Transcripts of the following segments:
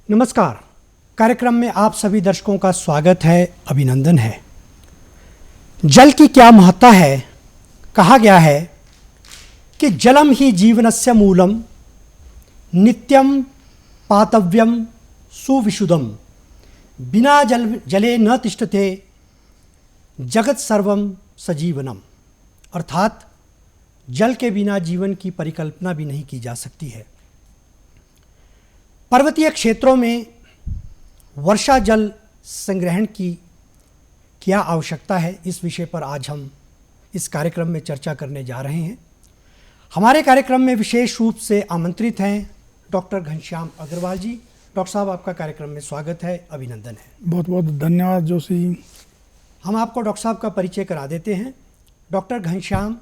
नमस्कार। कार्यक्रम में आप सभी दर्शकों का स्वागत है, अभिनंदन है। जल की क्या महत्ता है? कहा गया है कि जलम ही जीवनस्य मूलम नित्यम पातव्यम सुविशुद्धम बिना जले न तिष्ठते जगत सर्वम सजीवनम। अर्थात जल के बिना जीवन की परिकल्पना भी नहीं की जा सकती है। पर्वतीय क्षेत्रों में वर्षा जल संग्रहण की क्या आवश्यकता है, इस विषय पर आज हम इस कार्यक्रम में चर्चा करने जा रहे हैं। हमारे कार्यक्रम में विशेष रूप से आमंत्रित हैं डॉक्टर घनश्याम अग्रवाल जी। डॉक्टर साहब, आपका कार्यक्रम में स्वागत है, अभिनंदन है। बहुत बहुत धन्यवाद जोशी। हम आपको डॉक्टर साहब का परिचय करा देते हैं। Doctor Ghanshyam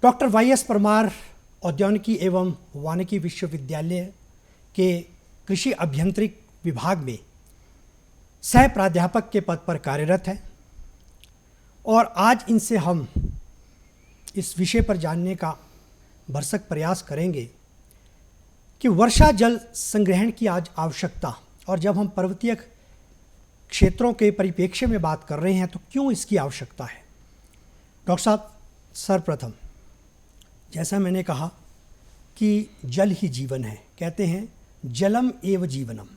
doctor Y S. Parmar औद्यानिकी एवं वानिकी विश्वविद्यालय के कृषि अभियांत्रिक विभाग में सह प्राध्यापक के पद पर कार्यरत है और आज इनसे हम इस विषय पर जानने का भरसक प्रयास करेंगे कि वर्षा जल संग्रहण की आज आवश्यकता, और जब हम पर्वतीय क्षेत्रों के परिप्रेक्ष्य में बात कर रहे हैं तो क्यों इसकी आवश्यकता है। डॉक्टर साहब, सर्वप्रथम जैसा मैंने कहा कि जल ही जीवन है, कहते हैं जलम एव जीवनम,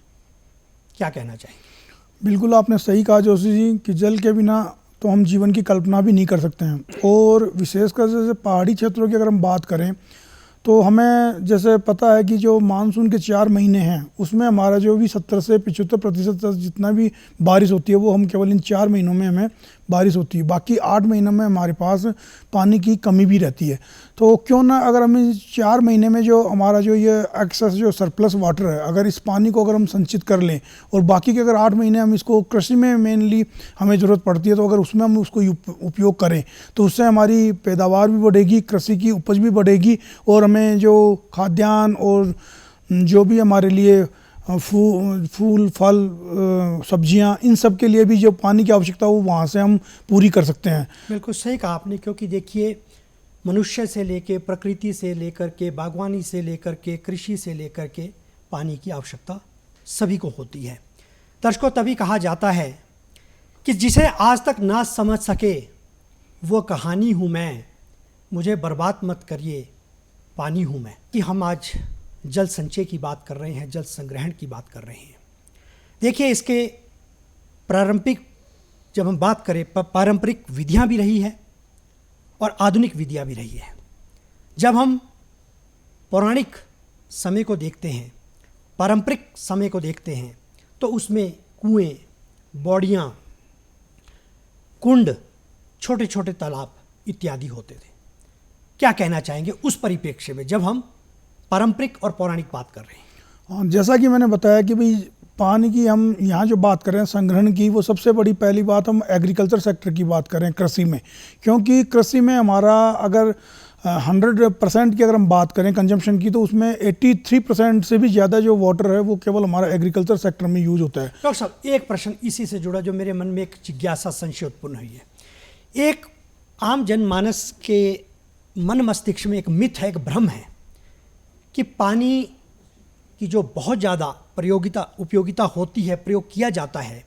क्या कहना चाहेंगे? बिल्कुल आपने सही कहा जोशी जी कि जल के बिना तो हम जीवन की कल्पना भी नहीं कर सकते हैं। और विशेषकर जैसे पहाड़ी क्षेत्रों की अगर हम बात करें तो हमें जैसे पता है कि जो मानसून के 4 महीने हैं उसमें हमारा जो भी 70 से 75% जितना भी बारिश होती है वो हम केवल इन 4 महीनों में हमें बारिश होती है। बाकी 8 महीनों में हमारे पास पानी की कमी भी रहती है। तो क्यों ना अगर हम इन 4 महीने में जो हमारा जो ये एक्सेस जो सरप्लस वाटर है, अगर इस पानी को अगर हम संचित कर लें और बाकी के अगर 8 महीने हम इसको कृषि में मेनली हमें ज़रूरत पड़ती है, तो अगर उसमें हम उसको उपयोग करें तो उससे हमारी पैदावार भी बढ़ेगी, कृषि की उपज भी बढ़ेगी और हमें जो खाद्यान्न और जो भी हमारे लिए फूल फल सब्जियां, इन सब के लिए भी जो पानी की आवश्यकता वो वहाँ से हम पूरी कर सकते हैं। बिल्कुल सही कहा आपने, क्योंकि देखिए मनुष्य से लेकर प्रकृति से लेकर के बागवानी से लेकर के कृषि से लेकर के पानी की आवश्यकता सभी को होती है। दर्शकों, तभी कहा जाता है कि जिसे आज तक ना समझ सके वो कहानी हूँ मैं, मुझे बर्बाद मत करिए पानी हूँ मैं। कि हम आज जल संचय की बात कर रहे हैं, जल संग्रहण की बात कर रहे हैं। देखिए, इसके प्रारंभिक जब हम बात करें, पारंपरिक विधियां भी रही है और आधुनिक विधियां भी रही है। जब हम पौराणिक समय को देखते हैं, पारंपरिक समय को देखते हैं, तो उसमें कुएं, बौड़ियाँ, कुंड, छोटे छोटे तालाब इत्यादि होते थे। क्या कहना चाहेंगे उस परिप्रेक्ष्य में जब हम पारंपरिक और पौराणिक बात कर रहे हैं? हाँ, जैसा कि मैंने बताया कि भाई पानी की हम यहाँ जो बात कर रहे हैं संग्रहण की, वो सबसे बड़ी पहली बात हम एग्रीकल्चर सेक्टर की बात करें, कृषि में। क्योंकि कृषि में हमारा अगर 100% की अगर हम बात करें कंजम्पशन की, तो उसमें 83% से भी ज़्यादा जो वाटर है वो केवल हमारा एग्रीकल्चर सेक्टर में यूज़ होता है। डॉक्टर साहब, एक प्रश्न इसी से जुड़ा जो मेरे मन में एक जिज्ञासा संशय उत्पन्न हुई है। एक आम जनमानस के मन मस्तिष्क में एक मिथ है, एक भ्रम है कि पानी की जो बहुत ज़्यादा उपयोगिता होती है, प्रयोग किया जाता है,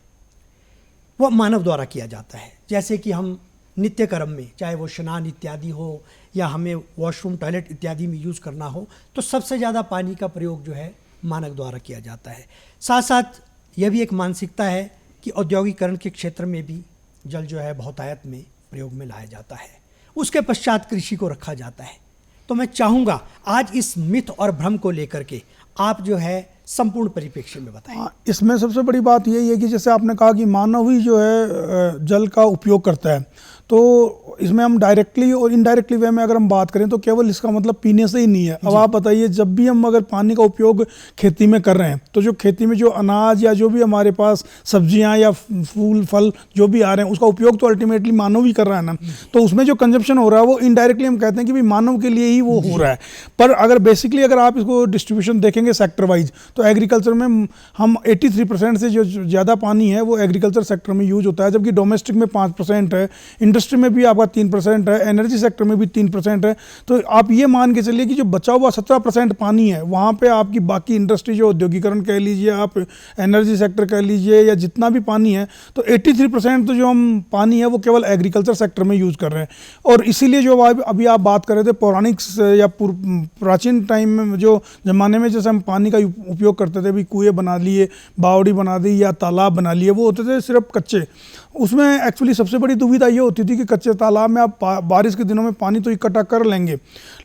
वो मानव द्वारा किया जाता है। जैसे कि हम नित्य कर्म में, चाहे वो स्नान इत्यादि हो या हमें वॉशरूम टॉयलेट इत्यादि में यूज़ करना हो, तो सबसे ज़्यादा पानी का प्रयोग जो है मानव द्वारा किया जाता है। साथ साथ यह भी एक मानसिकता है कि औद्योगिकरण के क्षेत्र में भी जल जो है बहुतायत में प्रयोग में लाया जाता है, उसके पश्चात कृषि को रखा जाता है। तो मैं चाहूँगा आज इस मिथ और भ्रम को लेकर के आप जो है संपूर्ण परिप्रेक्ष्य में बताएं। इसमें सबसे बड़ी बात यही है कि जैसे आपने कहा कि मानव ही जो है जल का उपयोग करता है, तो इसमें हम डायरेक्टली और इनडायरेक्टली वे में अगर हम बात करें तो केवल इसका मतलब पीने से ही नहीं है। अब आप बताइए, जब भी हम अगर पानी का उपयोग खेती में कर रहे हैं तो जो खेती में जो अनाज या जो भी हमारे पास सब्जियां या फूल फल जो भी आ रहे हैं उसका उपयोग तो अल्टीमेटली मानव ही कर रहा है ना। तो उसमें जो कंजप्शन हो रहा है वो इनडायरेक्टली हम कहते हैं कि भाई मानव के लिए ही वो हो रहा है। पर अगर बेसिकली अगर आप इसको डिस्ट्रीब्यूशन देखेंगे सेक्टर वाइज, तो एग्रीकल्चर में हम 83% से जो ज़्यादा पानी है वो एग्रीकल्चर सेक्टर में यूज होता है, जबकि डोमेस्टिक में 5% है, इंडस्ट्री में भी आपका 3% है, एनर्जी सेक्टर में भी 3% है। तो आप ये मान के चलिए कि जो बचा हुआ 17% पानी है, वहाँ पे आपकी बाकी इंडस्ट्री जो औद्योगिकरण कह लीजिए, आप एनर्जी सेक्टर कह लीजिए, या जितना भी पानी है, तो 83% तो जो हम पानी है वो केवल एग्रीकल्चर सेक्टर में यूज़ कर रहे हैं। और इसीलिए जो अभी आप बात कर रहे थे पौराणिक या प्राचीन टाइम में, जो ज़माने में जैसे हम पानी का उपयोग करते थे, भी कुएँ बना लिए, बावड़ी बना दी या तालाब बना लिए, वो होते थे सिर्फ कच्चे। उसमें एक्चुअली सबसे बड़ी दुविधा ये होती थी कि कच्चे तालाब में आप बारिश के दिनों में पानी तो इकट्ठा कर लेंगे,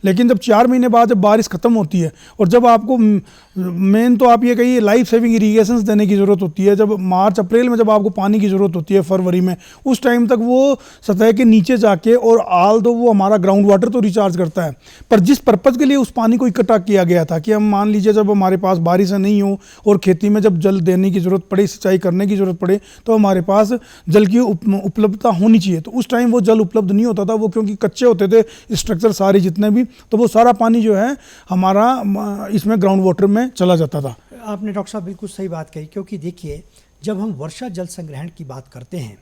लेकिन जब 4 महीने बाद जब बारिश ख़त्म होती है और जब आपको मेन तो आप ये कहिए लाइफ सेविंग इरीगेशंस देने की ज़रूरत होती है, जब मार्च अप्रैल में जब आपको पानी की ज़रूरत होती है, फरवरी में, उस टाइम तक वो सतह के नीचे जाके, और आल दो वो हमारा ग्राउंड वाटर तो रिचार्ज करता है, पर जिस पर्पज़ के लिए उस पानी को इकट्ठा किया गया था कि हम मान लीजिए जब हमारे पास बारिश नहीं हो और खेती में जब जल देने की ज़रूरत पड़े, सिंचाई करने की ज़रूरत पड़े, तो हमारे पास जल की उपलब्धता होनी चाहिए। तो उस टाइम वो जल उपलब्ध नहीं होता था, वो क्योंकि कच्चे होते थे स्ट्रक्चर सारे जितने भी, तो वो सारा पानी जो है हमारा इसमें ग्राउंड वाटर में चला जाता था। आपने डॉक्टर साहब बिल्कुल सही बात कही, क्योंकि देखिए जब हम वर्षा जल संग्रहण की बात करते हैं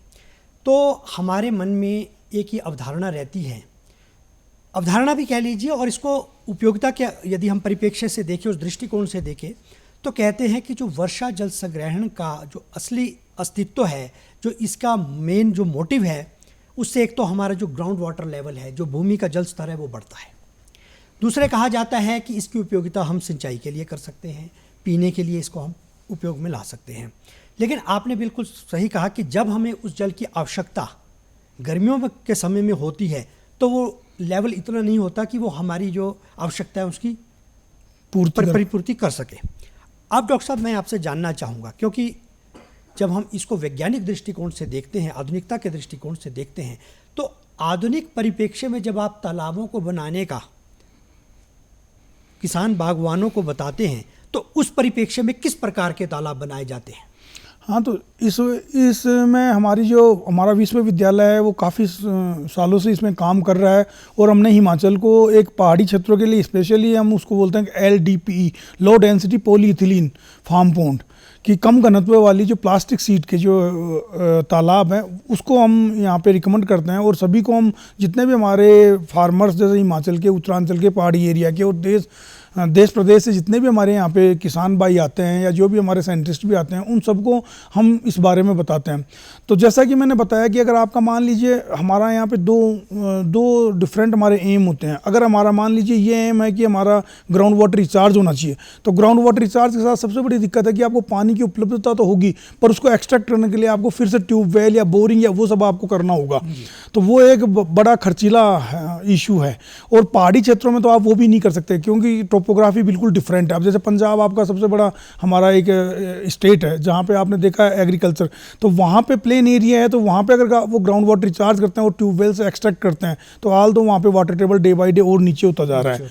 तो हमारे मन में एक ही अवधारणा रहती है, अवधारणा भी कह लीजिए, और इसको उपयोगिता के यदि हम परिप्रेक्ष्य से देखें, उस दृष्टिकोण से देखें, तो कहते हैं कि जो वर्षा जल संग्रहण का जो असली अस्तित्व है, जो इसका मेन जो मोटिव है, उससे एक तो हमारा जो ग्राउंड वाटर लेवल है, जो भूमि का जल स्तर है, वो बढ़ता है। दूसरे कहा जाता है कि इसकी उपयोगिता हम सिंचाई के लिए कर सकते हैं, पीने के लिए इसको हम उपयोग में ला सकते हैं। लेकिन आपने बिल्कुल सही कहा कि जब हमें उस जल की आवश्यकता गर्मियों के समय में होती है, तो वो लेवल इतना नहीं होता कि वो हमारी जो आवश्यकता है उसकी परिपूर्ति कर सके। अब डॉक्टर साहब मैं आपसे जानना चाहूँगा, क्योंकि जब हम इसको वैज्ञानिक दृष्टिकोण से देखते हैं, आधुनिकता के दृष्टिकोण से देखते हैं, तो आधुनिक परिप्रेक्ष्य में जब आप तालाबों को बनाने का किसान बागवानों को बताते हैं, तो उस परिप्रेक्ष्य में किस प्रकार के तालाब बनाए जाते हैं? हाँ, तो इसमें हमारा विश्वविद्यालय है वो काफ़ी सालों से इसमें काम कर रहा है, और हमने हिमाचल को एक पहाड़ी क्षेत्रों के लिए स्पेशली हम उसको बोलते हैं LDPE, low density polyethylene farm pond, कि कम घनत्व वाली जो प्लास्टिक सीट के जो तालाब हैं उसको हम यहाँ पे रिकमेंड करते हैं। और सभी को हम, जितने भी हमारे फार्मर्स जैसे हिमाचल के, उत्तरांचल के पहाड़ी एरिया के, और देश प्रदेश से जितने भी हमारे यहाँ पे किसान भाई आते हैं या जो भी हमारे साइंटिस्ट भी आते हैं, उन सबको हम इस बारे में बताते हैं। तो जैसा कि मैंने बताया कि अगर आपका मान लीजिए हमारा यहाँ पे दो डिफरेंट हमारे एम होते हैं। अगर हमारा मान लीजिए ये एम है कि हमारा ग्राउंड वाटर रिचार्ज होना चाहिए, तो ग्राउंड वाटर रिचार्ज के साथ सबसे बड़ी दिक्कत है कि आपको पानी की उपलब्धता तो होगी, पर उसको एक्सट्रैक्ट करने के लिए आपको फिर से ट्यूबवेल या बोरिंग या वो सब आपको करना होगा, तो वो एक बड़ा खर्चीला इशू है। और पहाड़ी क्षेत्रों में तो आप वो भी नहीं कर सकते, क्योंकि टोपोग्राफी बिल्कुल डिफरेंट है। अब जैसे पंजाब आपका सबसे बड़ा हमारा एक स्टेट है जहाँ पे आपने देखा है एग्रीकल्चर, तो वहाँ पे प्लेन एरिया है, तो वहाँ पे अगर वो ग्राउंड वाटर रिचार्ज करते हैं और ट्यूबवेल से एक्सट्रैक्ट करते हैं, तो आल तो वहाँ पे water table day by day और नीचे होता जा रहा है।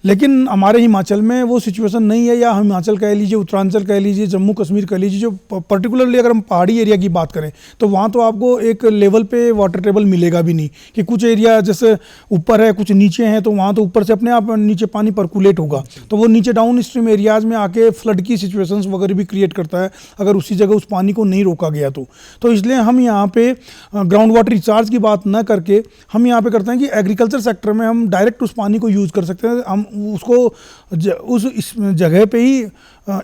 लेकिन हमारे हिमाचल में वो सिचुएशन नहीं है, या हिमाचल कह लीजिए, उत्तरांचल कह लीजिए, जम्मू कश्मीर कह लीजिए, जो पर्टिकुलरली अगर हम पहाड़ी एरिया की बात करें, तो वहाँ तो आपको एक लेवल पे वाटर टेबल मिलेगा भी नहीं, कि कुछ एरिया जैसे ऊपर है कुछ नीचे हैं, तो वहाँ तो ऊपर से अपने आप नीचे पानी पर्कुलेट होगा, तो वो नीचे डाउन स्ट्रीम एरियाज़ में आके फ्लड की सिचुएशंस वगैरह भी क्रिएट करता है अगर उसी जगह उस पानी को नहीं रोका गया तो इसलिए हम यहाँ पे ग्राउंड वाटर रिचार्ज की बात न करके हम यहाँ पे करते हैं कि एग्रीकल्चर सेक्टर में हम डायरेक्ट उस पानी को यूज़ कर सकते हैं, हम उसको उस जगह पे ही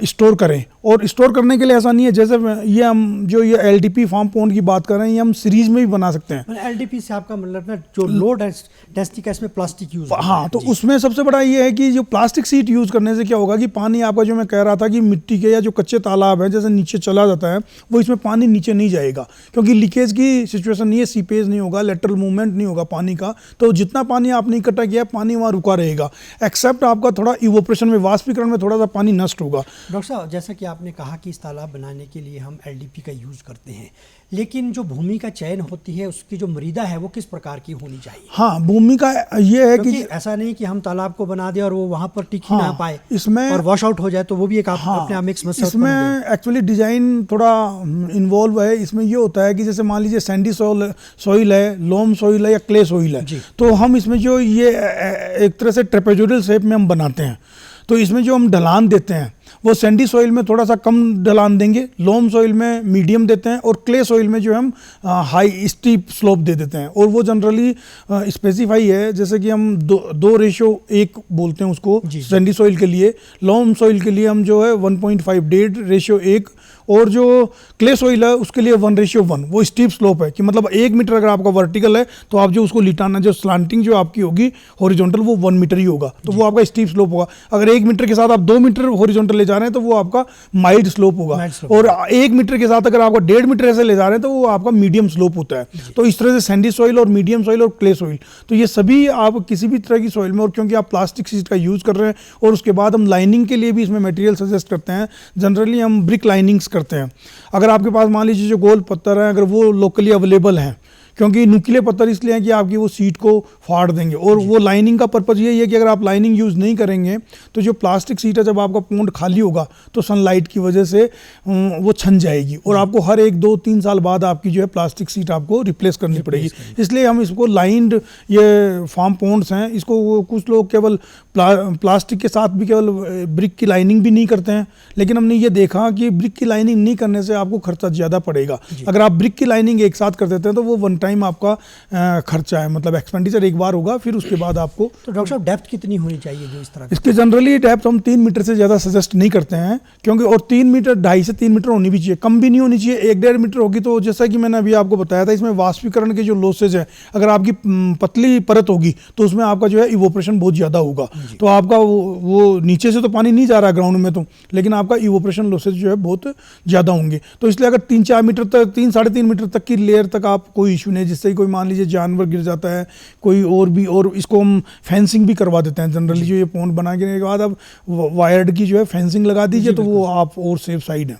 स्टोर करें। और स्टोर करने के लिए ऐसा नहीं है, जैसे ये हम जो ये LDP फार्म पॉन्ड की बात कर रहे हैं, ये हम सीरीज में भी बना सकते हैं। LDP से आपका मतलब है जो लो डेंसिटी का इसमें प्लास्टिक यूज, हाँ, तो उसमें सबसे बड़ा ये है कि जो प्लास्टिक सीट यूज़ करने से क्या होगा कि पानी आपका, जो मैं कह रहा था कि मिट्टी के या जो कच्चे तालाब है जैसे नीचे चला जाता है, वो इसमें पानी नीचे नहीं जाएगा, क्योंकि लीकेज की सिचुएशन नहीं है, सीपेज नहीं होगा, लेटरल मूवमेंट नहीं होगा पानी का, तो जितना पानी आपने इकट्ठा किया पानी वहाँ रुका रहेगा, एक्सेप्ट आपका थोड़ा इवोपरेशन में, वाष्पीकरण में थोड़ा सा पानी नष्ट होगा। डॉक्टर साहब, जैसा कि आपने कहा कि इस तालाब बनाने के लिए हम LDP का यूज़ करते हैं, लेकिन जो भूमि का चयन होती है उसकी जो मृदा है वो किस प्रकार की होनी चाहिए? हाँ, भूमि का ये है कि ऐसा नहीं कि हम तालाब को बना दें और वो वहाँ पर टिक ही ना पाए, इसमें और वॉश आउट हो जाए, तो वो भी एक अपने आप में एक समस्या। इसमें एक्चुअली डिज़ाइन थोड़ा इन्वॉल्व है। इसमें ये होता है कि जैसे मान लीजिए सैंडी सॉइल है, लोम सॉइल है या क्ले सॉइल है, तो हम इसमें जो ये एक तरह से ट्रेपेजोइडल शेप में हम बनाते हैं, तो इसमें जो हम ढलान देते हैं वो सैंडी सॉइल में थोड़ा सा कम ढलान देंगे, लोम सॉइल में मीडियम देते हैं, और क्ले सॉइल में जो हम हाई स्टीप स्लोप दे देते हैं। और वो जनरली स्पेसिफाई है, जैसे कि हम 2:1 बोलते हैं उसको सैंडी सॉइल के लिए, लोम सॉइल के लिए हम जो है 1.5 और जो क्ले सॉइल है उसके लिए 1:1। वो स्टीप स्लोप है कि मतलब 1 मीटर अगर आपका वर्टिकल है तो आप जो उसको लिटाना, जो स्लांटिंग जो आपकी होगी हॉरिजॉन्टल, वो 1 मीटर ही होगा, तो वो आपका स्टीप स्लोप होगा। अगर 1 मीटर के साथ आप 2 मीटर हॉरिजॉन्टल ले जा रहे हैं तो वो आपका माइल्ड स्लोप होगा, और 1 मीटर के साथ अगर आपको 1.5 मीटर ऐसे ले जा रहे हैं तो वो आपका मीडियम स्लोप होता है। तो इस तरह से सैंडी सॉइल और मीडियम सॉइल और क्ले सॉइल, तो ये सभी आप किसी भी तरह की सॉइल में, और क्योंकि आप प्लास्टिक शीट का यूज़ कर रहे हैं, और उसके बाद हम लाइनिंग के लिए भी इसमें मटेरियल सजेस्ट करते हैं। जनरली हम ब्रिक लाइनिंग्स करते हैं। अगर आपके पास मान लीजिए जो गोल पत्थर है, अगर वो लोकली अवेलेबल हैं, क्योंकि नुकीले पत्थर इसलिए हैं कि आपकी वो सीट को फाड़ देंगे, और वो लाइनिंग का पर्पज़ यही है कि अगर आप लाइनिंग यूज़ नहीं करेंगे तो जो प्लास्टिक सीट है, जब आपका पोंड खाली होगा तो सनलाइट की वजह से वो छन जाएगी, और आपको हर 1, 2, 3 साल बाद आपकी जो है प्लास्टिक सीट आपको रिप्लेस करनी पड़ेगी। इसलिए हम इसको लाइंड ये फार्म पोंड्स हैं, इसको कुछ लोग केवल प्लास्टिक के साथ भी केवल ब्रिक की लाइनिंग भी नहीं करते हैं, लेकिन हमने ये देखा कि ब्रिक की लाइनिंग नहीं करने से आपको खर्चा ज़्यादा पड़ेगा। अगर आप ब्रिक की लाइनिंग एक साथ कर देते हैं तो वो वन टाइम आपका खर्चा है, मतलब एक्सपेंडिचर एक बार होगा, फिर उसके बाद आपको। तो डॉक्टर साहब डेप्थ कितनी होनी चाहिए जो इस तरह? इसके जनरली डेप्थ हम 3 मीटर से ज़्यादा सजेस्ट नहीं करते हैं, क्योंकि और 3 मीटर 2.5 से 3 मीटर होनी भी चाहिए, कम भी नहीं होनी चाहिए। 1-1.5 मीटर होगी तो जैसा कि मैंने अभी आपको बताया था, इसमें वाष्पीकरण के जो लॉसेज है, अगर आपकी पतली परत होगी तो उसमें आपका जो है इवोपरेशन बहुत ज़्यादा होगा, तो आपका वो नीचे से तो पानी नहीं जा रहा ग्राउंड में, तो लेकिन आपका इवोपरेशन लॉसेज जो है बहुत ज़्यादा होंगे। तो इसलिए अगर 3-4 मीटर तक, 3-3.5 मीटर तक की लेयर तक आप कोई इशू नहीं, जिससे कोई मान लीजिए जानवर गिर जाता है कोई और भी, और इसको हम फेंसिंग भी करवा देते हैं जनरली। जो ये पोंड बना के बाद अब वायर्ड की जो है फेंसिंग लगा दीजिए, तो वो आप और सेफ साइड है।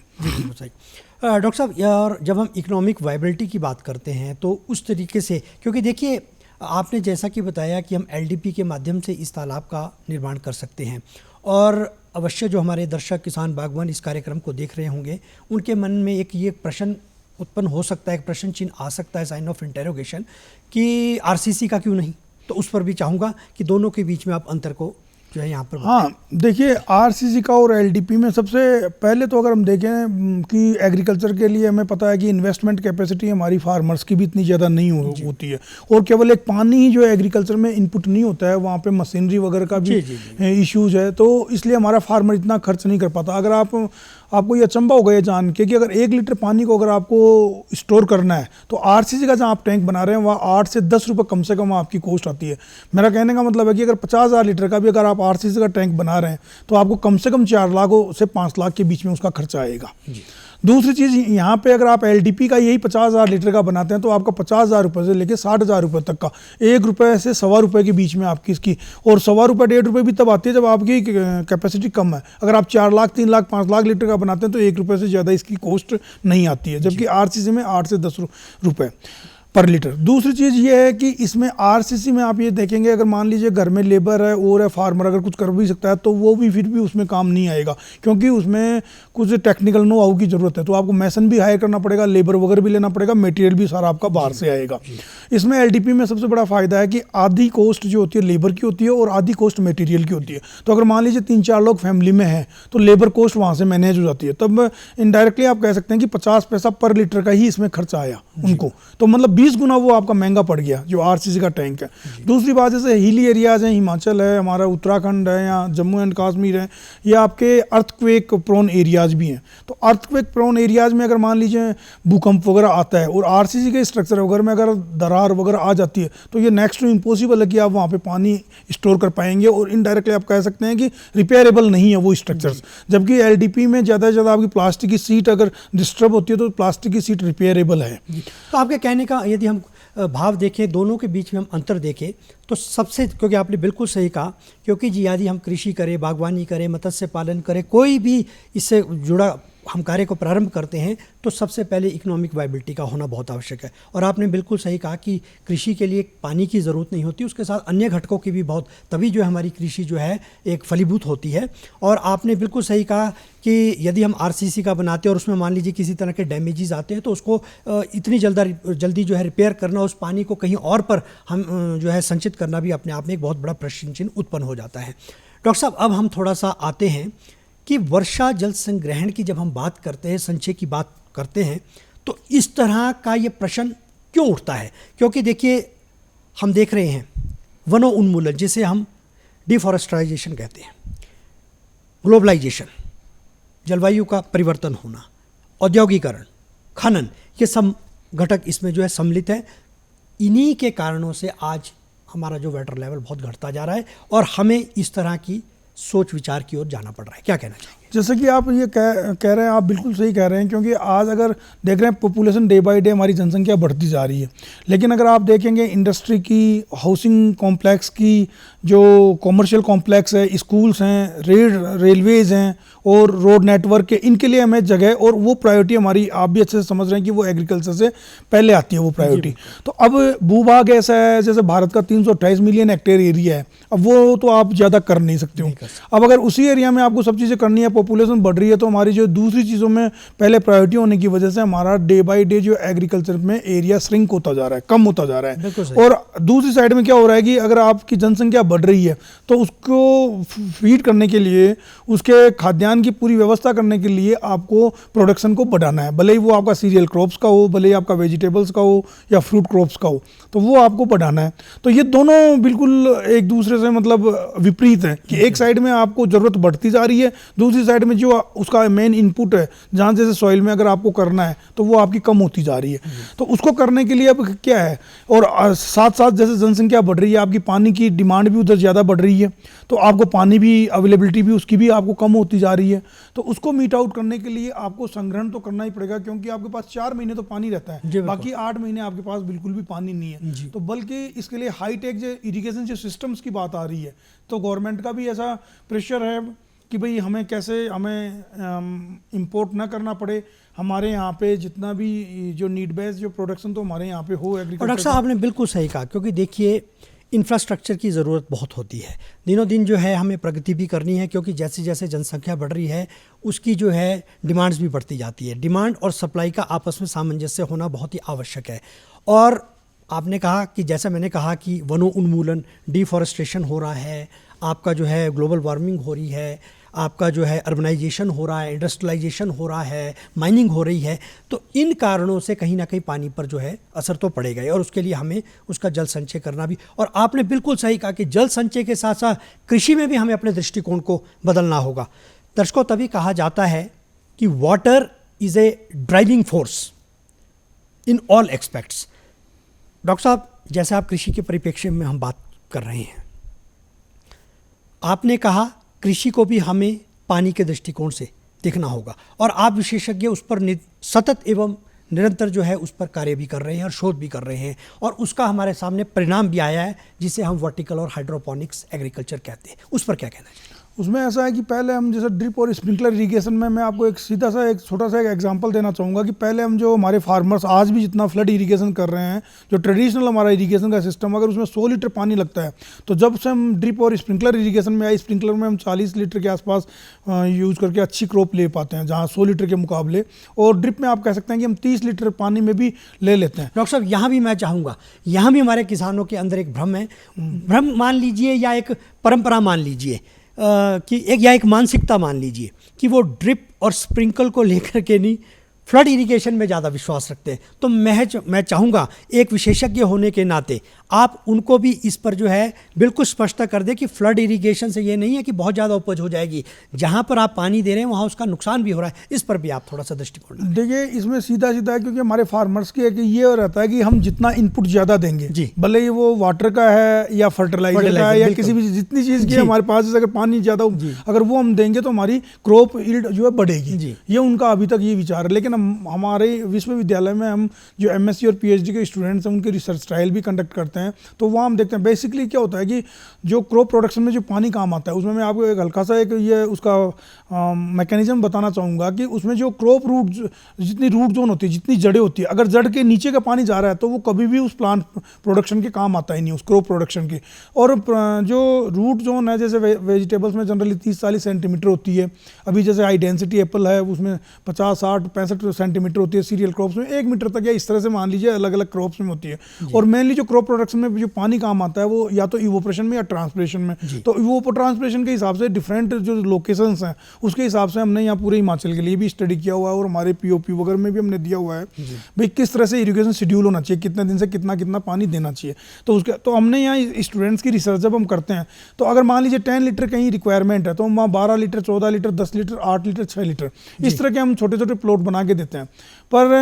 डॉक्टर साहब, यार जब हम इकोनॉमिक वायबिलिटी की बात करते हैं तो उस तरीके से, क्योंकि देखिए आपने जैसा कि बताया कि हम एलडीपी के माध्यम से इस तालाब का निर्माण कर सकते हैं, और अवश्य जो हमारे दर्शक किसान बागवान इस कार्यक्रम को देख रहे होंगे उनके मन में एक ये प्रश्न उत्पन्न हो सकता है, एक प्रश्न चिन्ह आ सकता है, साइन ऑफ इंटेरोगेशन, कि आरसीसी का क्यों नहीं? तो उस पर भी चाहूँगा कि दोनों के बीच में आप अंतर को जो है यहाँ पर। हाँ, देखिए आरसीसी का और एलडीपी में सबसे पहले तो अगर हम देखें कि एग्रीकल्चर के लिए हमें पता है कि इन्वेस्टमेंट कैपेसिटी हमारी फार्मर्स की भी इतनी ज़्यादा नहीं होती है, और केवल एक पानी ही जो एग्रीकल्चर में इनपुट नहीं होता है, वहाँ पे मशीनरी वगैरह का भी इश्यूज है, तो इसलिए हमारा फार्मर इतना खर्च नहीं कर पाता। अगर आपको ये अचंभा होगा ये जान के कि अगर 1 लीटर पानी को अगर आपको स्टोर करना है तो आरसीसी का जहाँ आप टैंक बना रहे हैं वहाँ 8 से 10 रुपये कम से कम आपकी कॉस्ट आती है। मेरा कहने का मतलब है कि अगर 50,000 लीटर का भी अगर आप आरसीसी का टैंक बना रहे हैं तो आपको कम से कम 4 लाख से 5 लाख के बीच में उसका खर्चा आएगा। दूसरी चीज़, यहाँ पे अगर आप एलडीपी का यही 50,000 लीटर का बनाते हैं तो आपका 50,000 रुपये से लेकर 60,000 रुपये तक का, 1 रुपये से ₹1.25 के बीच में आपकी इसकी, और ₹1.25 ₹1.5 भी तब आती है जब आपकी कैपेसिटी कम है। अगर आप 4 लाख 3 लाख 5 लाख लीटर का बनाते हैं तो 1 रुपये से ज़्यादा इसकी कॉस्ट नहीं आती है, जबकि आरसीसी में 8 से 10 रुपये पर लीटर। दूसरी चीज़ ये है कि इसमें आरसीसी में आप ये देखेंगे, अगर मान लीजिए घर में लेबर है और है फार्मर अगर कुछ कर भी सकता है तो वो भी फिर भी उसमें काम नहीं आएगा, क्योंकि उसमें कुछ टेक्निकल नो हाउ की ज़रूरत है, तो आपको मैसन भी हायर करना पड़ेगा, लेबर वगैरह भी लेना पड़ेगा, मटेरियल भी सारा आपका बाहर से आएगा। इसमें एलडीपी में सबसे बड़ा फ़ायदा है कि आधी कॉस्ट जो होती है लेबर की होती है और आधी कॉस्ट मटेरियल की होती है। तो अगर मान लीजिए 3-4 लोग फैमिली में हैं तो लेबर कॉस्ट वहाँ से मैनेज हो जाती है, तब इनडायरेक्टली आप कह सकते हैं कि 50 पैसा पर लीटर का ही इसमें खर्चा आया उनको, तो मतलब 20 गुना वो आपका महंगा पड़ गया जो आरसीसी का टैंक है। दूसरी बात, जैसे हिली एरियाज हैं, हिमाचल है, हमारा उत्तराखंड है, या जम्मू एंड कश्मीर है, या आपके अर्थक्वेक प्रोन एरियाज भी हैं। तो अर्थक्वेक प्रोन एरियाज में अगर मान लीजिए भूकंप वगैरह आता है और आरसीसी के स्ट्रक्चर वगैरह में अगर दरार वगैरह आ जाती है तो ये नेक्स्ट टू इम्पॉसिबल है कि आप वहाँ पे पानी स्टोर कर पाएंगे, और इनडायरेक्टली आप कह सकते हैं कि रिपेयरेबल नहीं है वो स्ट्रक्चर्स। जबकि एलडीपी में ज़्यादा से ज़्यादा आपकी प्लास्टिक की सीट अगर डिस्टर्ब होती है तो प्लास्टिक की सीट रिपेयरेबल है। तो आपके कहने का यदि हम भाव देखें, दोनों के बीच में हम अंतर देखें तो सबसे, क्योंकि आपने बिल्कुल सही कहा, क्योंकि जी यदि हम कृषि करें, बागवानी करें, मत्स्य पालन करें, कोई भी इससे जुड़ा हम कार्य को प्रारंभ करते हैं तो सबसे पहले इकोनॉमिक वायबिलिटी का होना बहुत आवश्यक है। और आपने बिल्कुल सही कहा कि कृषि के लिए पानी की ज़रूरत नहीं होती, उसके साथ अन्य घटकों की भी बहुत, तभी जो है हमारी कृषि जो है एक फलीभूत होती है। और आपने बिल्कुल सही कहा कि यदि हम आरसीसी का बनाते हैं और उसमें मान लीजिए किसी तरह के डैमेजेस आते हैं तो उसको इतनी जल्दी जो है रिपेयर करना, उस पानी को कहीं और पर हम जो है संचित करना भी अपने आप में एक बहुत बड़ा प्रश्न चिन्ह उत्पन्न हो जाता है। डॉक्टर साहब, अब हम थोड़ा सा आते हैं कि वर्षा जल संग्रहण की जब हम बात करते हैं, संचय की बात करते हैं, तो इस तरह का ये प्रश्न क्यों उठता है? क्योंकि देखिए, हम देख रहे हैं वनो उन्मूलन, जिसे हम डिफॉरेस्टाइजेशन कहते हैं, ग्लोबलाइजेशन, जलवायु का परिवर्तन होना, औद्योगिकरण, खनन, ये सब घटक इसमें जो है सम्मिलित है। इन्हीं के कारणों से आज हमारा जो वाटर लेवल बहुत घटता जा रहा है और हमें इस तरह की सोच विचार की ओर जाना पड़ रहा है। क्या कहना चाहिए? जैसे कि आप ये कह रहे हैं, आप बिल्कुल सही कह रहे हैं, क्योंकि आज अगर देख रहे हैं पॉपुलेशन डे बाय डे हमारी जनसंख्या बढ़ती जा रही है, लेकिन अगर आप देखेंगे इंडस्ट्री की, हाउसिंग कॉम्प्लेक्स की, जो कॉमर्शियल कॉम्प्लेक्स है, स्कूल्स हैं, रेलवेज हैं और रोड नेटवर्क है, इनके लिए हमें जगह, और वो प्रायोरिटी हमारी, आप भी अच्छे से समझ रहे हैं कि वो एग्रीकल्चर से पहले आती है वो प्रायोरिटी। तो अब भूभाग ऐसा है, जैसे भारत का 328 मिलियन हेक्टेयर एरिया है, अब वो तो आप ज़्यादा कर नहीं सकते हो। अब अगर उसी एरिया में आपको सब चीज़ें करनी है, पॉपुलेशन बढ़ रही है, तो हमारी जो दूसरी चीज़ों में पहले प्रायोरिटी होने की वजह से हमारा डे बाय डे जो एग्रीकल्चर में एरिया श्रिंक होता जा रहा है, कम होता जा रहा है। और दूसरी साइड में क्या हो रहा है कि अगर आपकी जनसंख्या बढ़ रही है तो उसको फीड करने के लिए, उसके खाद्यान्न की पूरी व्यवस्था करने के लिए आपको प्रोडक्शन को बढ़ाना है, भले ही वो आपका सीरियल क्रॉप्स का हो, भले ही आपका वेजिटेबल्स का हो या फ्रूट क्रॉप्स का हो, तो वो आपको बढ़ाना है। तो ये दोनों बिल्कुल एक दूसरे से मतलब विपरीत है कि एक साइड में आपको ज़रूरत बढ़ती जा रही है, दूसरी साइड में जो उसका मेन इनपुट है, जहाँ जैसे सॉइल में अगर आपको करना है तो वो आपकी कम होती जा रही है। तो उसको करने के लिए अब क्या है, और साथ साथ जैसे जनसंख्या बढ़ रही है, आपकी पानी की डिमांड भी उधर ज़्यादा बढ़ रही है, तो आपको पानी भी, अवेलेबिलिटी भी उसकी भी आपको कम होती जा रही है। तो उसको मीट आउट करने के लिए आपको संग्रहण तो करना ही पड़ेगा, क्योंकि आपके पास 4 महीने तो पानी रहता है, बाकी 8 महीने आपके पास बिल्कुल भी पानी नहीं है। तो बल्कि इसके लिए हाईटेक जो इरिगेशन जो सिस्टम्स की बात आ रही है, तो गवर्नमेंट का भी ऐसा प्रेशर है कि भाई हमें कैसे, हमें इंपोर्ट ना करना पड़े, हमारे यहाँ पे जितना भी जो नीड बेस्ड जो प्रोडक्शन तो हमारे यहाँ पे हो एग्रीकल्चर। डॉक्टर साहब, आपने बिल्कुल सही कहा, क्योंकि देखिए इंफ्रास्ट्रक्चर की ज़रूरत बहुत होती है। दिनों दिन जो है हमें प्रगति भी करनी है, क्योंकि जैसे जैसे जनसंख्या बढ़ रही है उसकी जो है डिमांड्स भी बढ़ती जाती है। डिमांड और सप्लाई का आपस में सामंजस्य होना बहुत ही आवश्यक है। और आपने कहा कि, जैसा मैंने कहा कि वनो उन्मूलन, डिफॉरेस्टेशन हो रहा है, आपका जो है ग्लोबल वार्मिंग हो रही है, आपका जो है अर्बनाइजेशन हो रहा है, इंडस्ट्रियलाइजेशन हो रहा है, माइनिंग हो रही है, तो इन कारणों से कहीं ना कहीं पानी पर जो है असर तो पड़ेगा ही, और उसके लिए हमें उसका जल संचय करना भी। और आपने बिल्कुल सही कहा कि जल संचय के साथ साथ कृषि में भी हमें अपने दृष्टिकोण को बदलना होगा। दर्शकों, तभी कहा जाता है कि water is a driving force in all aspects. Doctor साहब, जैसे आप कृषि के परिप्रेक्ष्य में हम बात कर रहे हैं, आपने कहा कृषि को भी हमें पानी के दृष्टिकोण से देखना होगा, और आप विशेषज्ञ उस पर सतत एवं निरंतर जो है उस पर कार्य भी कर रहे हैं और शोध भी कर रहे हैं, और उसका हमारे सामने परिणाम भी आया है, जिसे हम वर्टिकल और हाइड्रोपोनिक्स एग्रीकल्चर कहते हैं। उस पर क्या कहना चाहिए? उसमें ऐसा है कि पहले हम जैसे ड्रिप और स्प्रिंकलर इरिगेशन में, मैं आपको एक सीधा सा एक छोटा सा एक एग्जांपल देना चाहूँगा कि पहले हम जो हमारे फार्मर्स आज भी जितना फ्लड इरिगेशन कर रहे हैं, जो ट्रेडिशनल हमारा इरिगेशन का सिस्टम, अगर उसमें 100 लीटर पानी लगता है, तो जब से हम ड्रिप और स्प्रिंकलर इरिगेशन में आए, स्प्रिंकलर में हम 40 लीटर के आसपास यूज़ करके अच्छी क्रॉप ले पाते हैं, जहाँ 100 लीटर के मुकाबले, और ड्रिप में आप कह सकते हैं कि हम 30 लीटर पानी में भी ले लेते हैं। डॉक्टर साहब, यहाँ भी मैं चाहूँगा, यहाँ भी हमारे किसानों के अंदर एक भ्रम है, भ्रम मान लीजिए या एक परंपरा मान लीजिए, कि एक मानसिकता मान लीजिए कि वो ड्रिप और स्प्रिंकल को लेकर के नहीं, फ्लड इरिगेशन में ज़्यादा विश्वास रखते हैं। तो मैं चाहूँगा एक विशेषज्ञ होने के नाते आप उनको भी इस पर जो है बिल्कुल स्पष्टता कर दें कि फ्लड इरिगेशन से ये नहीं है कि बहुत ज़्यादा उपज हो जाएगी, जहाँ पर आप पानी दे रहे हैं वहाँ उसका नुकसान भी हो रहा है। इस पर भी आप थोड़ा सा दृष्टिकोण देखिए, इसमें सीधा सीधा है, क्योंकि हमारे फार्मर्स की एक ये रहता है कि हम जितना इनपुट ज़्यादा देंगे जी, भले ही वो वाटर का है या फर्टिलाइजर का है या किसी भी जितनी चीज़ की हमारे पास, अगर पानी ज़्यादा अगर वो हम देंगे तो हमारी क्रॉप यील्ड जो है बढ़ेगी, ये उनका अभी तक ये विचार है। लेकिन हमारे विश्वविद्यालय में हम जो MSc और PhD के स्टूडेंट्स हैं उनके रिसर्च ट्रायल भी कंडक्ट करते हैं, तो वहाँ हम देखते हैं बेसिकली क्या होता है कि जो क्रॉप प्रोडक्शन में जो पानी काम आता है, उसमें मैं आपको एक हल्का सा एक ये उसका मैकेनिज्म बताना चाहूँगा कि उसमें जो क्रॉप रूट, जितनी रूट जोन होती है, जितनी जड़ें होती है, अगर जड़ के नीचे का पानी जा रहा है तो वो कभी भी उस प्लांट प्रोडक्शन के काम आता ही नहीं, उस क्रॉप प्रोडक्शन की। और जो रूट जोन है, जैसे वेजिटेबल्स में जनरली 30-40 सेंटीमीटर होती है, अभी जैसे हाई डेंसिटी एप्पल है उसमें 50, 60, 65 सेंटीमीटर होती है सीरियल क्रॉप्स में, 1 मीटर तक या इस तरह से मान लीजिए अलग अलग क्रॉप्स में होती है। और मेनली जो क्रॉप प्रोडक्शन में जो पानी काम आता है वो या तो इवोपरेशन में या ट्रांसपिरेशन में। तो इवोपो ट्रांसपिरेशन के हिसाब से डिफरेंट जो लोकेशंस हैं उसके हिसाब से हमने यहाँ पूरे हिमाचल के लिए भी स्टडी किया हुआ है, और हमारे पीओपी वगैरह में भी हमने दिया हुआ है भाई किस तरह से इरिगेशन शेड्यूल होना चाहिए, कितने दिन से कितना कितना पानी देना चाहिए। तो उसके तो हमने यहाँ स्टूडेंट्स की रिसर्च जब हम करते हैं तो अगर मान लीजिए 10 लीटर कहीं रिक्वायरमेंट है तो हम वहाँ 12 litre, 14 litre, 10 litre, 8 litre, 6 litre इस तरह के हम छोटे छोटे प्लॉट बना के देते हैं। पर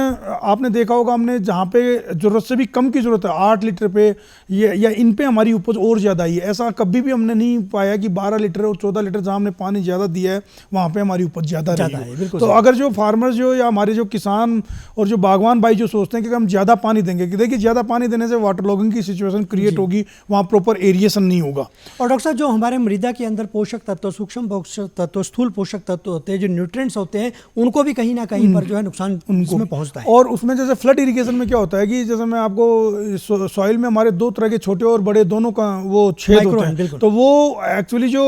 आपने देखा होगा हमने जहाँ पे ज़रूरत से भी कम की ज़रूरत है 8 लीटर पे या इन पे हमारी उपज और ज़्यादा आई है, ऐसा कभी भी हमने नहीं पाया कि 12 लीटर और 14 लीटर जहाँ हमने पानी ज़्यादा दिया है वहाँ पे हमारी उपज ज़्यादा रही है। तो अगर जो फार्मर्स जो या हमारे जो किसान और जो बागवान भाई जो सोचते हैं कि हम ज़्यादा पानी देंगे, कि देखिए ज़्यादा पानी देने से वाटर लॉगिंग की सिचुएशन क्रिएट होगी, वहाँ प्रॉपर एरिएशन नहीं होगा। और डॉक्टर साहब जो हमारे मृदा के अंदर पोषक तत्व, सूक्ष्म पोषक तत्व, स्थूल पोषक तत्व होते हैं, जो न्यूट्रिएंट्स होते हैं, उनको भी कहीं ना कहीं पर जो है नुकसान उसमें पहुंचता है। और उसमें जैसे फ्लड इरिगेशन में क्या होता है कि जैसे मैं आपको सॉइल में हमारे 2 तरह के छोटे और बड़े दोनों का वो छेद होते हैं, तो वो एक्चुअली जो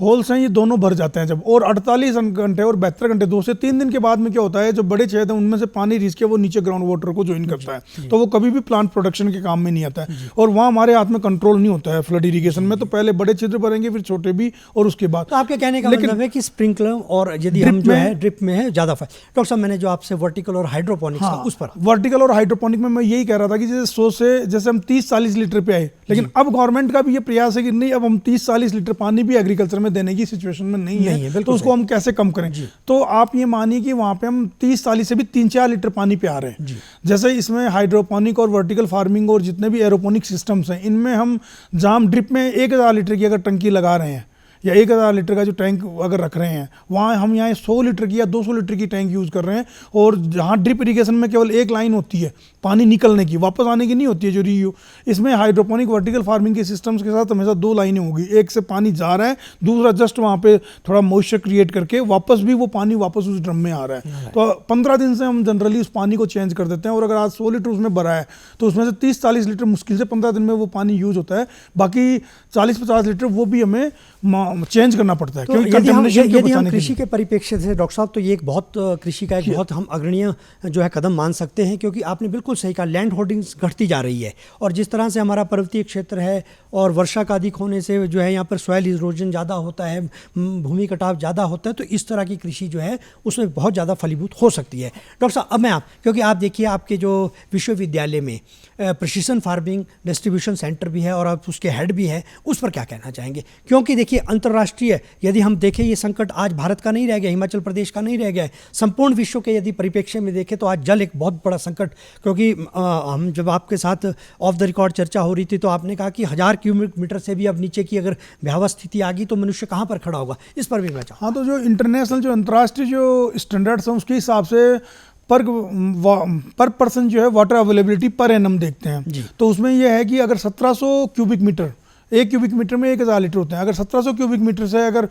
होल्स हैं ये दोनों भर जाते हैं जब, और 48 घंटे और 72 घंटे 2 से 3 दिन के बाद में क्या होता है जो बड़े छेद हैं उनमें से पानी रिस के वो नीचे ग्राउंड वाटर को ज्वाइन करता है, तो वो कभी भी प्लांट प्रोडक्शन के काम में नहीं आता है। और वहाँ हमारे हाथ में कंट्रोल नहीं होता है फ्लड इरिगेशन में, तो पहले बड़े छिद्र भरेंगे फिर छोटे भी और उसके बाद। तो आपके कहने का मतलब है कि स्प्रिंकलर और यदि हम जो है ड्रिप में है ज़्यादा डॉक्टर साहब मैंने जो आपसे वर्टिकल और हाइड्रोपोनिक्स उस पर वर्टिकल और हाइड्रोपोनिक में मैं यही कह रहा था कि जैसे 100 से जैसे हम 30-40 लीटर पे आए, लेकिन अब गवर्नमेंट का भी ये प्रयास है कि नहीं अब हम 30-40 लीटर पानी भी एग्रीकल्चर में देने की सिचुएशन में नहीं है, तो उसको हम कैसे कम करें। तो आप ये मानिए कि वहाँ पे हम 30-40 से भी 3-4 लीटर पानी पे आ रहे हैं। जैसे इसमें हाइड्रोपोनिक और वर्टिकल फार्मिंग और जितने भी एरोपोनिक सिस्टम्स हैं इनमें हम जहाँ ड्रिप में 1000 लीटर की अगर टंकी लगा रहे हैं या 1000 लीटर का जो टैंक अगर रख रहे हैं, वहाँ हम यहाँ 100 लीटर की या 200 लीटर की टैंक यूज़ कर रहे हैं। और जहाँ ड्रिप इरिगेशन में केवल एक लाइन होती है पानी निकलने की, वापस आने की नहीं होती है जो रीयू, इसमें हाइड्रोपोनिक वर्टिकल फार्मिंग के सिस्टम्स के साथ हमेशा 2 लाइनें होगी, एक से पानी जा रहा है, दूसरा जस्ट वहाँ पे थोड़ा मॉइस्चर क्रिएट करके वापस भी वो पानी वापस उस ड्रम में आ रहा है। तो 15 दिन से हम जनरली उस पानी को चेंज कर देते हैं, और अगर आज 100 लीटर उसमें भरा है तो उसमें से 30-40 लीटर मुश्किल से 15 दिन में वो पानी यूज होता है, बाकी 40-50 लीटर वो भी हमें चेंज करना पड़ता है। तो यदि हम कृषि के परिप्रेक्ष्य से डॉक्टर साहब तो ये एक बहुत कृषि का एक बहुत हम अग्रणीय जो है कदम मान सकते हैं, क्योंकि आपने बिल्कुल सही कहा लैंड होल्डिंग्स घटती जा रही है, और जिस तरह से हमारा पर्वतीय क्षेत्र है और वर्षा का अधिक होने से जो है यहाँ पर सॉइल इरोजन ज़्यादा होता है, भूमि कटाव ज़्यादा होता है, तो इस तरह की कृषि जो है उसमें बहुत ज़्यादा फलीभूत हो सकती है। डॉक्टर साहब अब मैं क्योंकि आप देखिए आपके जो विश्वविद्यालय में प्रिसीजन फार्मिंग डिस्ट्रीब्यूशन सेंटर भी है और आप उसके हेड भी है, उस पर क्या कहना चाहेंगे? क्योंकि देखिए अंतर्राष्ट्रीय यदि हम देखें ये संकट आज भारत का नहीं रह गया, हिमाचल प्रदेश का नहीं रह गया है, संपूर्ण विश्व के यदि परिप्रेक्ष्य में देखें तो आज जल एक बहुत बड़ा संकट, क्योंकि हम जब आपके साथ ऑफ द रिकॉर्ड चर्चा हो रही थी तो आपने कहा कि 1000 क्यूबिक मीटर से भी अब नीचे की अगर भयावह स्थिति आ गई तो मनुष्य कहाँ पर खड़ा होगा, इस पर भी मैं चाहूँ। हाँ, तो जो इंटरनेशनल जो अंतर्राष्ट्रीय जो स्टैंडर्ड्स हैं उसके हिसाब से पर पर्सन जो है वाटर अवेलेबिलिटी पर एनम देखते हैं, तो उसमें यह है कि अगर 1700 क्यूबिक मीटर, 1 क्यूबिक मीटर में 1000 लीटर होते हैं, अगर 1700 क्यूबिक मीटर से अगर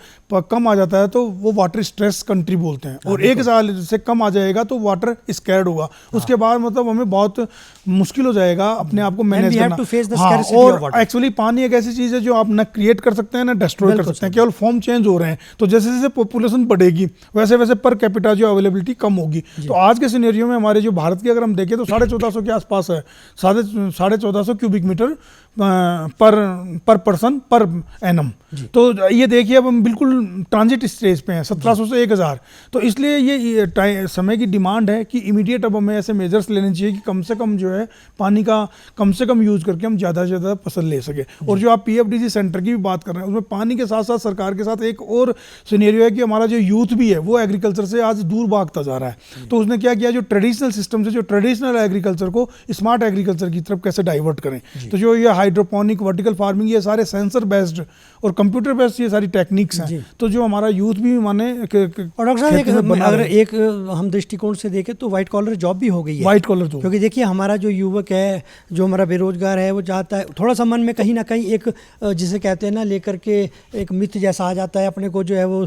कम आ जाता है तो वो वाटर स्ट्रेस कंट्री बोलते हैं, और 1000 लीटर से कम आ जाएगा तो वाटर स्कैर्ड होगा। उसके बाद मतलब हमें बहुत मुश्किल हो जाएगा अपने आप को मैनेज करना। हाँ, और एक्चुअली पानी एक ऐसी चीज़ है जो आप न क्रिएट कर सकते हैं ना डिस्ट्रॉय कर सकते हैं, केवल फॉर्म चेंज हो रहे हैं। तो जैसे जैसे पॉपुलेशन बढ़ेगी वैसे वैसे पर कैपिटा जो अवेलेबिलिटी कम होगी। तो आज के सिनेरियो में हमारे जो भारत की अगर हम देखें तो 1450 के आसपास है, 1450 क्यूबिक मीटर पर पर्सन पर एनम। तो ये देखिए अब हम बिल्कुल ट्रांजिट स्टेज पे हैं, 1700 से 1000। तो इसलिए ये समय की डिमांड है कि इमीडिएट अब हमें ऐसे मेजर्स लेने चाहिए कि कम से कम जो है पानी का कम से कम यूज़ करके हम ज़्यादा से ज़्यादा फसल ले सके। और जो आप पीएफडीसी सेंटर की भी बात कर रहे हैं उसमें पानी के साथ साथ सरकार के साथ एक और सिनेरियो है कि हमारा जो यूथ भी है वो एग्रीकल्चर से आज दूर भागता जा रहा है। तो उसने क्या किया, जो ट्रेडिशनल सिस्टम से जो ट्रेडिशनल एग्रीकल्चर को स्मार्ट एग्रीकल्चर की तरफ कैसे डाइवर्ट करें। तो जो ये हाइड्रोपोनिक वर्टिकल फार्मिंग ये सारे सेंसर बेस्ड और कंप्यूटर बेस्ड ये सारी टेक्निक्स हैं, तो जो हमारा यूथ भी माने। और डॉक्टर साहब अगर एक हम दृष्टिकोण से देखें तो व्हाइट कॉलर जॉब भी हो गई है, व्हाइट कॉलर तो, क्योंकि देखिए हमारा जो युवक है, जो हमारा बेरोजगार है, वो चाहता है थोड़ा सा मन में कहीं ना कहीं एक जिसे कहते हैं ना लेकर के एक मिथ जैसा आ जाता है, अपने को जो है वो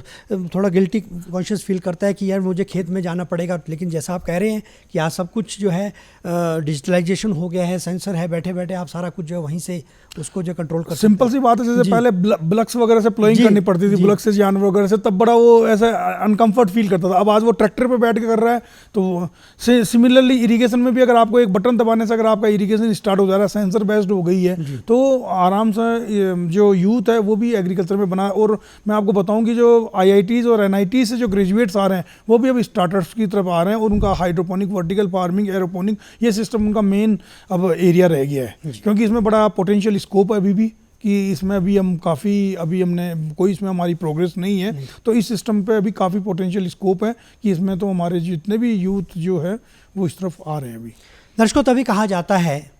थोड़ा गिल्टी कॉन्शियस फील करता है कि यार मुझे खेत में जाना पड़ेगा। लेकिन जैसा आप कह रहे हैं कि आज सब कुछ जो है डिजिटलाइजेशन हो गया है, सेंसर है, बैठे बैठे आप सारा कुछ जो है वहीं से उसको जो कंट्रोल कर सकते सिंपल हैं। सी बात है, जैसे जी। पहले ब्लक्स वगैरह से प्लोइंग जी, करनी पड़ती थी, जी। ब्लक्स से जानवर वगैरह से, तब बड़ा वो ऐसा अनकंफर्ट फील करता था। अब आज वो ट्रैक्टर पे बैठ के कर रहा है। तो सिमिलरली इरिगेशन में भी अगर आपको एक बटन दबाने से अगर आपका इरिगेशन स्टार्ट हो जा रहा है, सेंसर बेस्ड हो गई है, तो आराम से जो यूथ है वो भी एग्रीकल्चर में बना। और मैं आपको बताऊं कि जो IITs और NIT से जो ग्रेजुएट्स आ रहे हैं वो भी अब स्टार्टअप्स की तरफ आ रहे हैं, और उनका हाइड्रोपोनिक, वर्टिकल फार्मिंग, एरोपोनिक, ये सिस्टम उनका मेन अब एरिया रह गया है, क्योंकि इसमें बड़ा पोटेंशियल स्कोप है अभी भी, कि इसमें अभी हम काफ़ी, अभी हमने कोई इसमें हमारी प्रोग्रेस नहीं है, तो इस सिस्टम पे अभी काफ़ी पोटेंशियल स्कोप है कि इसमें तो हमारे जितने भी यूथ जो है वो इस तरफ आ रहे हैं अभी। दर्शकों, तभी कहा जाता है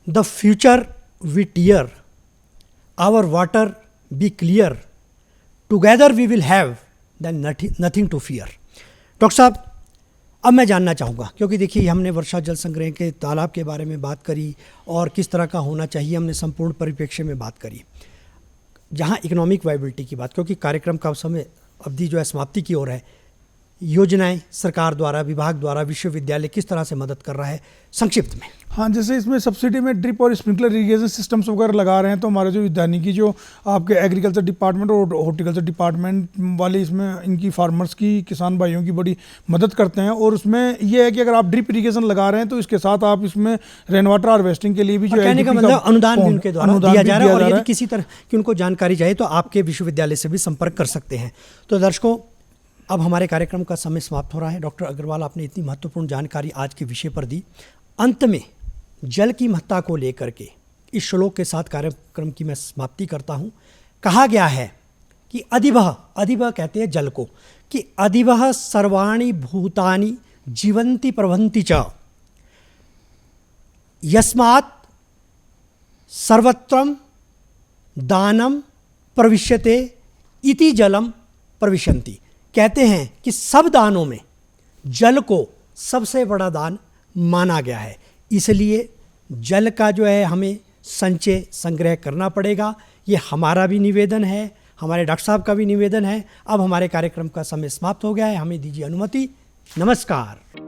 the future we tear, our water be clear, together we will have then nothing to fear. Doctor साहब, अब मैं जानना चाहूँगा, क्योंकि देखिए हमने वर्षा जल संग्रह के तालाब के बारे में बात करी और किस तरह का होना चाहिए, हमने संपूर्ण परिप्रेक्ष्य में बात करी, जहाँ इकोनॉमिक वायबिलिटी की बात, क्योंकि कार्यक्रम का समय अवधि जो है समाप्ति की ओर है। योजनाएं सरकार द्वारा, विभाग द्वारा, विश्वविद्यालय किस तरह से मदद कर रहा है, संक्षिप्त में। हाँ, जैसे इसमें सब्सिडी में ड्रिप और स्प्रिंकलर इरिगेशन सिस्टम्स वगैरह लगा रहे हैं, तो हमारे जो उद्यानिकी, जो आपके एग्रीकल्चर डिपार्टमेंट और हॉर्टिकल्चर डिपार्टमेंट वाले इसमें इनकी फार्मर्स की, किसान भाइयों की बड़ी मदद करते हैं। और उसमें यह है कि अगर आप ड्रिप इरिगेशन लगा रहे हैं तो इसके साथ आप इसमें रेन वाटर हार्वेस्टिंग के लिए भी जो कहने का मतलब अनुदान भी उनके द्वारा दिया जा रहा है, और यदि किसी तरह की उनको जानकारी चाहिए तो आपके विश्वविद्यालय से भी संपर्क कर सकते हैं। तो दर्शकों, अब हमारे कार्यक्रम का समय समाप्त हो रहा है। डॉक्टर अग्रवाल, आपने इतनी महत्वपूर्ण जानकारी आज के विषय पर दी। अंत में जल की महत्ता को लेकर के इस श्लोक के साथ कार्यक्रम की मैं समाप्ति करता हूँ। कहा गया है कि अधिवः, अधिवः कहते हैं जल को, कि अधिवः सर्वाणि भूतानि जीवन्ति प्रभन्ति च, यस्मात् सर्वत्रम दानम प्रविश्यते इति जलम प्रविशन्ति। कहते हैं कि सब दानों में जल को सबसे बड़ा दान माना गया है, इसलिए जल का जो है हमें संचय, संग्रह करना पड़ेगा। ये हमारा भी निवेदन है, हमारे डॉक्टर साहब का भी निवेदन है। अब हमारे कार्यक्रम का समय समाप्त हो गया है, हमें दीजिए अनुमति। नमस्कार।